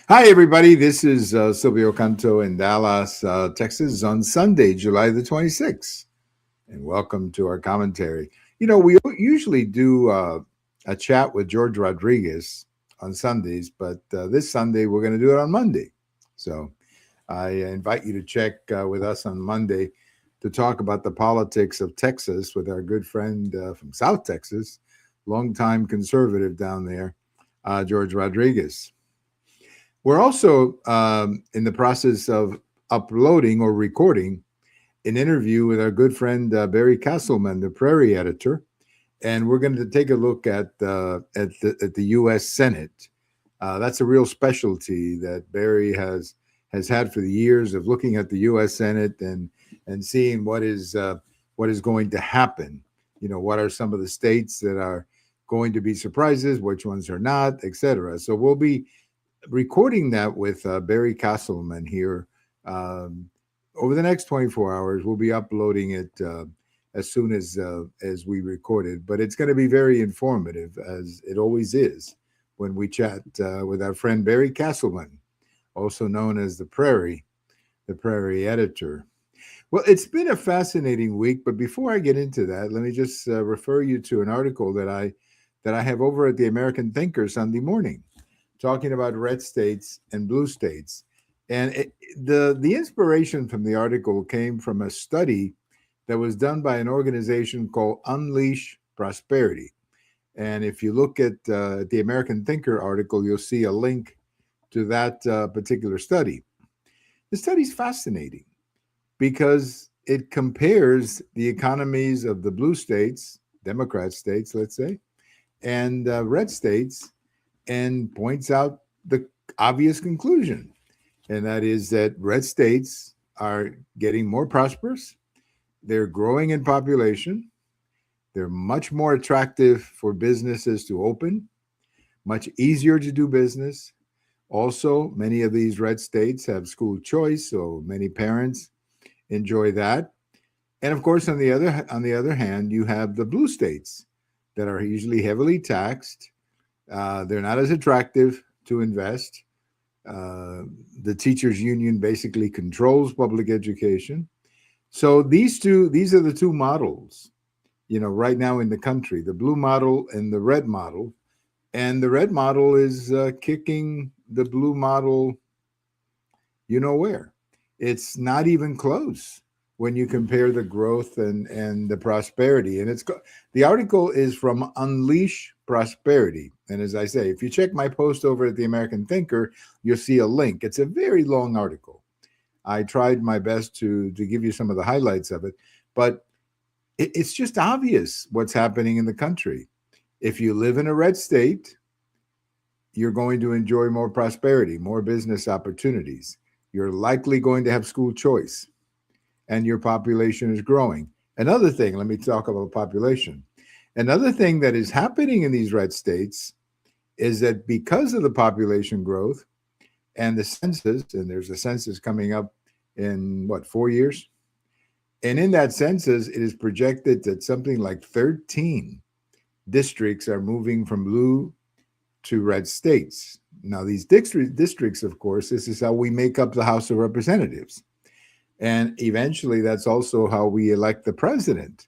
Hi, everybody. This is Silvio Canto in Dallas, Texas on Sunday, July the 26th. And welcome to our commentary. We usually do a chat with George Rodriguez on Sundays, but this Sunday we're going to do it on Monday. So I invite you to check with us on Monday to talk about the politics of Texas with our good friend from South Texas, longtime conservative down there, George Rodriguez. We're also in the process of uploading or recording an interview with our good friend Barry Castleman, the Prairie editor, and we're going to take a look at the U.S. Senate. That's a real specialty that Barry has had for the years of looking at the U.S. Senate and seeing what is going to happen. What are some of the states that are going to be surprises, which ones are not, etc. So we'll be recording that with Barry Castleman here um, over the next 24 hours. We'll be uploading it as soon as we record it, but it's going to be very informative, as it always is when we chat with our friend Barry Castleman, also known as the Prairie editor. Well, it's been a fascinating week, but before I get into that, let me just refer you to an article that I have over at the American Thinker Sunday morning, talking about red states and blue states. And the inspiration from the article came from a study that was done by an organization called Unleash Prosperity. And if you look at the American Thinker article, you'll see a link to that particular study. The study is fascinating because it compares the economies of the blue states, Democrat states, let's say, and red states, and points out the obvious conclusion, and that is that red states are getting more prosperous, they're growing in population, they're much more attractive for businesses to open, much easier to do business. Also, many of these red states have school choice, so many parents enjoy that. And of course, on the other hand, you have the blue states that are usually heavily taxed. They're not as attractive to invest. Uh, the teachers union basically controls public education. So these are the two models, right now in the country: the blue model and the red model. And the red model is kicking the blue model, where. It's not even close when you compare the growth and the prosperity. And the article is from Unleash Prosperity. And as I say, if you check my post over at the American Thinker, you'll see a link. It's a very long article. I tried my best to give you some of the highlights of it, but it's just obvious what's happening in the country. If you live in a red state, you're going to enjoy more prosperity, more business opportunities. You're likely going to have school choice, and your population is growing. Another thing, let me talk about population. Another thing that is happening in these red states is that because of the population growth and the census, and there's a census coming up in what, 4 years? And in that census, it is projected that something like 13 districts are moving from blue to red states. Now, these districts, of course, this is how we make up the House of Representatives. And eventually, that's also how we elect the president,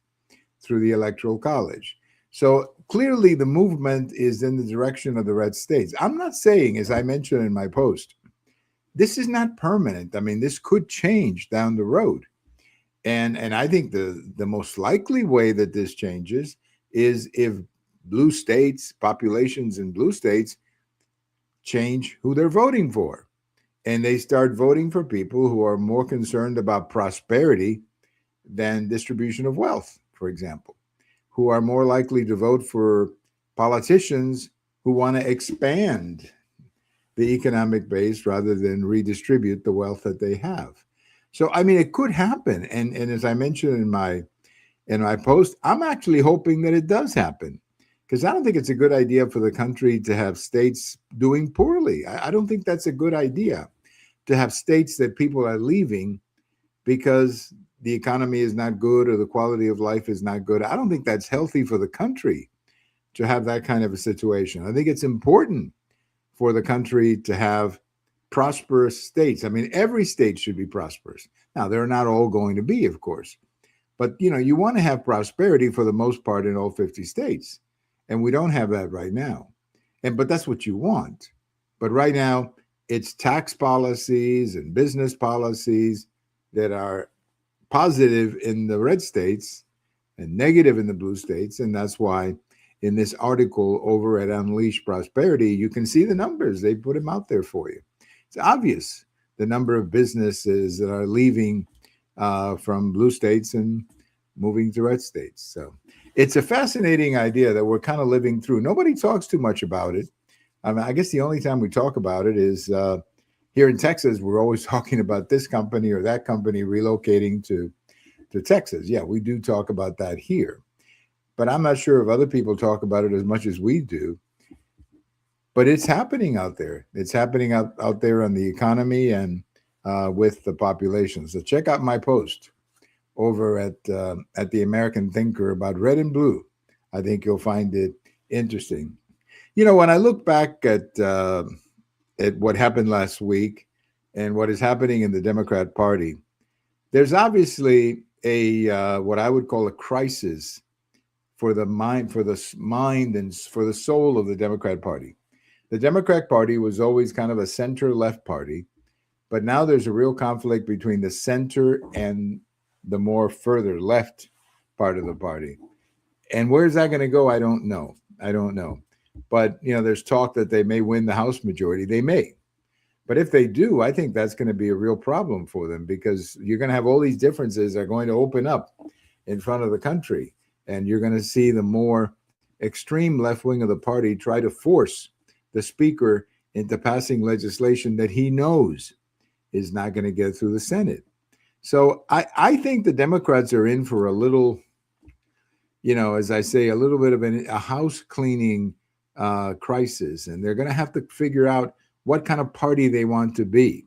through the Electoral College. So clearly, the movement is in the direction of the red states. I'm not saying, as I mentioned in my post, this is not permanent. I mean, this could change down the road. And I think the most likely way that this changes is if blue states, populations in blue states, change who they're voting for. And they start voting for people who are more concerned about prosperity than distribution of wealth, for example, who are more likely to vote for politicians who want to expand the economic base rather than redistribute the wealth that they have. So, I mean, it could happen. And as I mentioned in my post, I'm actually hoping that it does happen, because I don't think it's a good idea for the country to have states doing poorly. I don't think that's a good idea, to have states that people are leaving because the economy is not good or the quality of life is not good. I don't think that's healthy for the country to have that kind of a situation. I think it's important for the country to have prosperous states. I mean, every state should be prosperous. Now, they're not all going to be, of course, but you want to have prosperity for the most part in all 50 states, and we don't have that right now. But that's what you want. But right now, it's tax policies and business policies that are positive in the red states and negative in the blue states, and that's why in this article over at Unleash Prosperity, you can see the numbers. They put them out there for you. It's obvious the number of businesses that are leaving from blue states and moving to red states. So it's a fascinating idea that we're kind of living through. Nobody talks too much about it. I mean, I guess the only time we talk about it is here in Texas. We're always talking about this company or that company relocating to Texas. Yeah, we do talk about that here. But I'm not sure if other people talk about it as much as we do. But it's happening out there. It's happening out there on the economy and with the population. So check out my post over at the American Thinker about red and blue. I think you'll find it interesting. When I look back at what happened last week and what is happening in the Democrat Party, there's obviously a what I would call a crisis for the mind and for the soul of the Democrat Party. The Democrat Party was always kind of a center-left party, but now there's a real conflict between the center and the more further left part of the party. And where's that going to go? I don't know. But, there's talk that they may win the House majority. They may. But if they do, I think that's going to be a real problem for them, because you're going to have all these differences that are going to open up in front of the country. And you're going to see the more extreme left wing of the party try to force the speaker into passing legislation that he knows is not going to get through the Senate. So I think the Democrats are in for a little, as I say, a little bit of a house cleaning crisis. And they're going to have to figure out what kind of party they want to be.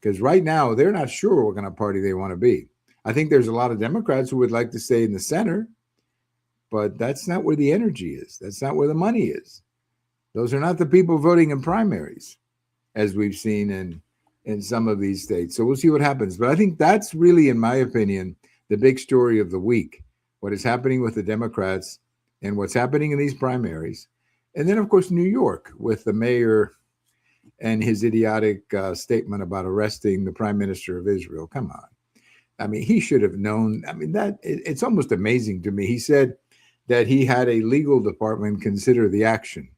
Because right now, they're not sure what kind of party they want to be. I think there's a lot of Democrats who would like to stay in the center, but that's not where the energy is. That's not where the money is. Those are not the people voting in primaries, as we've seen in some of these states. So we'll see what happens. But I think that's really, in my opinion, the big story of the week, what is happening with the Democrats and what's happening in these primaries. And then, of course, New York with the mayor and his idiotic statement about arresting the prime minister of Israel. Come on. I mean, he should have known. I mean, it's almost amazing to me. He said that he had a legal department consider the action.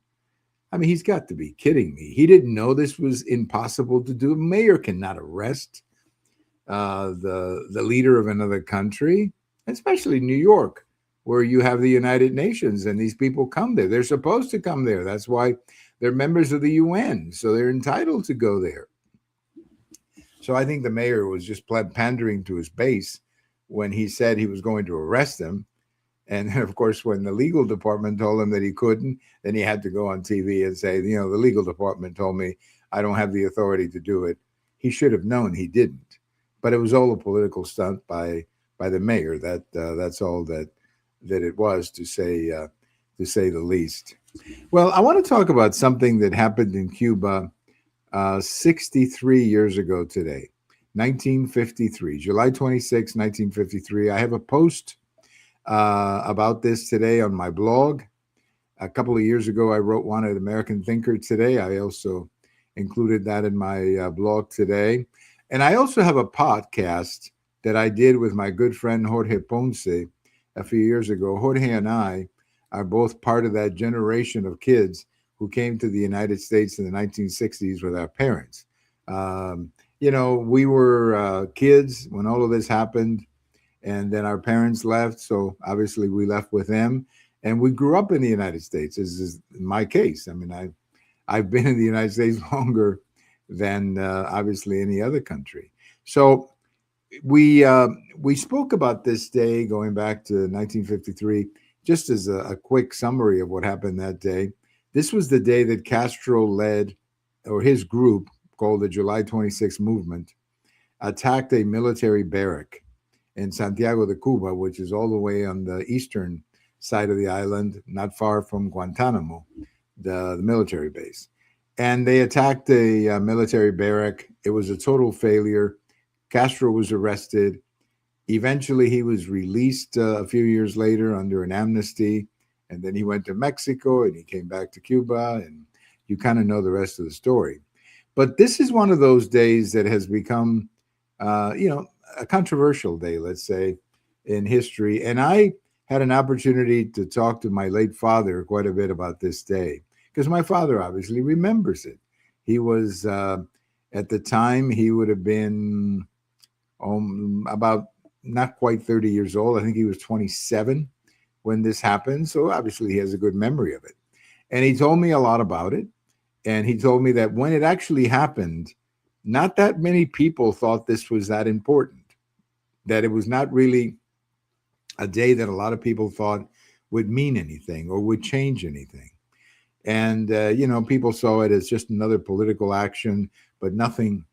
I mean, he's got to be kidding me. He didn't know this was impossible to do. A mayor cannot arrest the leader of another country, especially New York, where you have the United Nations and these people come there. They're supposed to come there. That's why they're members of the UN, so they're entitled to go there. So I think the mayor was just pandering to his base when he said he was going to arrest him. And then, of course, when the legal department told him that he couldn't, then he had to go on TV and say, the legal department told me I don't have the authority to do it. He should have known he didn't. But it was all a political stunt by the mayor. That's all that it was, to say the least. Well, I want to talk about something that happened in Cuba 63 years ago today, 1953, July 26, 1953. I have a post about this today on my blog. A couple of years ago, I wrote one at American Thinker today. I also included that in my blog today. And I also have a podcast that I did with my good friend Jorge Ponce a few years ago. Jorge and I are both part of that generation of kids who came to the United States in the 1960s with our parents. We were kids when all of this happened. And then our parents left, so obviously we left with them. And we grew up in the United States, as is my case. I mean, I've been in the United States longer than obviously any other country. So we spoke about this day going back to 1953, just as a quick summary of what happened that day. This was the day that Castro led, or his group called the July 26 Movement, attacked a military barrack in Santiago de Cuba, which is all the way on the eastern side of the island, not far from Guantanamo, the military base. and they attacked a military barrack. It was a total failure. Castro was arrested. Eventually, he was released a few years later under an amnesty, and then he went to Mexico and he came back to Cuba, and you kind of know the rest of the story. But this is one of those days that has become, a controversial day, let's say, in history. And I had an opportunity to talk to my late father quite a bit about this day because my father obviously remembers it. He was, at the time, he would have been about not quite 30 years old. I think he was 27 when this happened. So obviously he has a good memory of it. And he told me a lot about it. And he told me that when it actually happened, not that many people thought this was that important, that it was not really a day that a lot of people thought would mean anything or would change anything. And, people saw it as just another political action, but nothing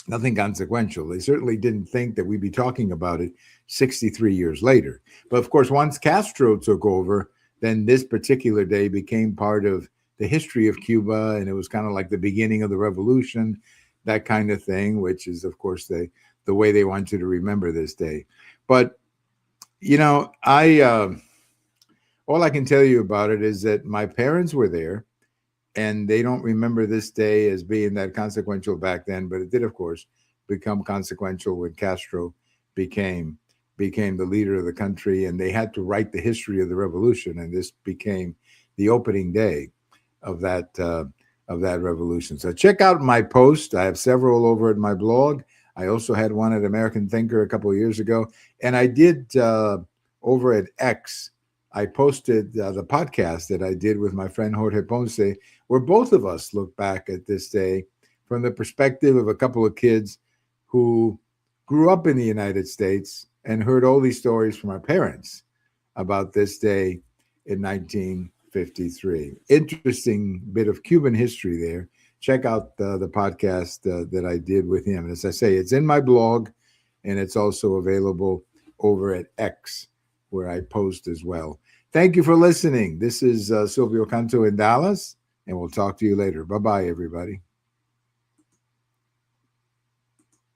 consequential. They certainly didn't think that we'd be talking about it 63 years later. But of course, once Castro took over, then this particular day became part of the history of Cuba, and it was kind of like the beginning of the revolution, that kind of thing, which is, of course, the way they want you to remember this day. But, all I can tell you about it is that my parents were there, and they don't remember this day as being that consequential back then, but it did, of course, become consequential when Castro became the leader of the country, and they had to write the history of the revolution, and this became the opening day of that revolution. So check out my post. I have several over at my blog. I also had one at American Thinker a couple of years ago, and I did over at X. I posted the podcast that I did with my friend Jorge Ponce, where both of us look back at this day from the perspective of a couple of kids who grew up in the United States and heard all these stories from our parents about this day in 1953. Interesting bit of Cuban history there. Check out the podcast that I did with him. And as I say, it's in my blog, and it's also available over at X, where I post as well. Thank you for listening. This is Silvio Canto in Dallas, and we'll talk to you later. Bye-bye, everybody.